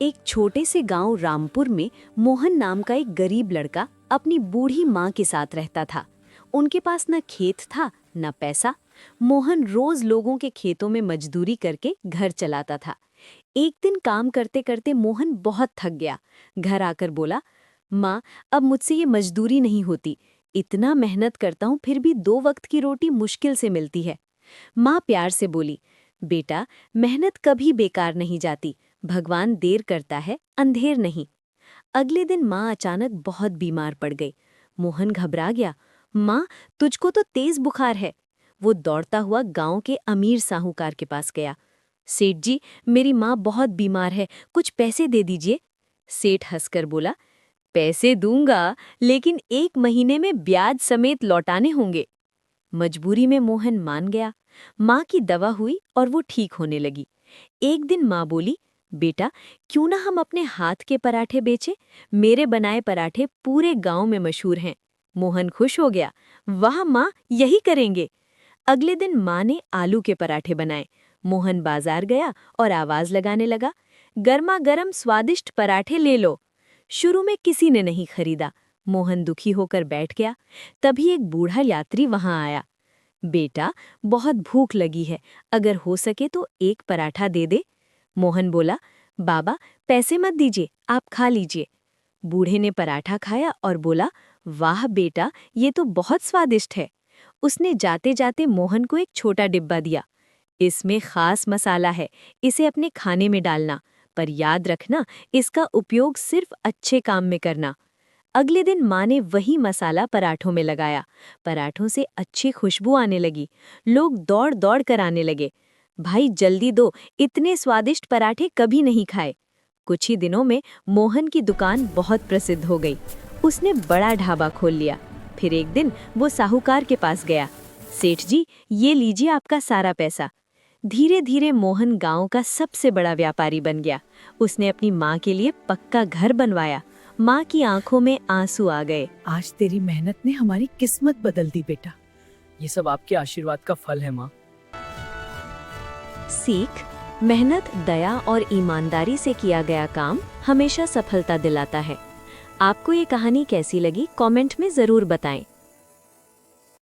एक छोटे से गांव रामपुर में मोहन नाम का एक गरीब लड़का अपनी बूढ़ी माँ के साथ रहता था। उनके पास न खेत था न पैसा। मोहन रोज लोगों के खेतों में मजदूरी करके घर चलाता था। एक दिन काम करते करते मोहन बहुत थक गया। घर आकर बोला, माँ, अब मुझसे ये मजदूरी नहीं होती। इतना मेहनत करता हूँ फिर भी 2 वक्त की रोटी मुश्किल से मिलती है। माँ प्यार से बोली, बेटा, मेहनत कभी बेकार नहीं जाती। भगवान देर करता है, अंधेर नहीं। अगले दिन माँ अचानक बहुत बीमार पड़ गई। मोहन घबरा गया। माँ, तुझको तो तेज बुखार है। वो दौड़ता हुआ गांव के अमीर साहूकार के पास गया। सेठ जी, मेरी माँ बहुत बीमार है, कुछ पैसे दे दीजिए। सेठ हंसकर बोला, पैसे दूंगा, लेकिन 1 महीने में ब्याज समेत लौटाने होंगे। मजबूरी में मोहन मान गया। माँ की दवा हुई और वो ठीक होने लगी। एक दिन माँ बोली, बेटा, क्यों ना हम अपने हाथ के पराठे बेचें? मेरे बनाए पराठे पूरे गांव में मशहूर हैं। मोहन खुश हो गया। वाह माँ, यही करेंगे। अगले दिन माँ ने आलू के पराठे बनाए। मोहन बाजार गया और आवाज लगाने लगा, गर्मा गर्म स्वादिष्ट पराठे ले लो। शुरू में किसी ने नहीं खरीदा। मोहन दुखी होकर बैठ गया। तभी एक बूढ़ा यात्री वहां आया। बेटा, बहुत भूख लगी है, अगर हो सके तो 1 पराठा दे दे। मोहन बोला, बाबा, पैसे मत दीजिए, आप खा लीजिए। बूढ़े ने पराठा खाया और बोला, वाह बेटा, ये तो बहुत स्वादिष्ट है। उसने जाते जाते मोहन को एक छोटा डिब्बा दिया। इसमें खास मसाला है, इसे अपने खाने में डालना, पर याद रखना, इसका उपयोग सिर्फ अच्छे काम में करना। अगले दिन माँ ने वही मसाला पराठों में लगाया। पराठों से अच्छी खुशबू आने लगी। लोग दौड़ दौड़ कर आने लगे। भाई जल्दी दो, इतने स्वादिष्ट पराठे कभी नहीं खाए। कुछ ही दिनों में मोहन की दुकान बहुत प्रसिद्ध हो गई। उसने बड़ा ढाबा खोल लिया। फिर एक दिन वो साहूकार के पास गया। सेठ जी, ये लीजिए आपका सारा पैसा। धीरे धीरे मोहन गांव का सबसे बड़ा व्यापारी बन गया। उसने अपनी माँ के लिए पक्का घर बनवाया। माँ की आंखों में आंसू आ गए। आज तेरी मेहनत ने हमारी किस्मत बदल दी बेटा। ये सब आपके आशीर्वाद का फल है माँ। सीख: मेहनत, दया और ईमानदारी से किया गया काम हमेशा सफलता दिलाता है। आपको ये कहानी कैसी लगी, कमेंट में जरूर बताएं।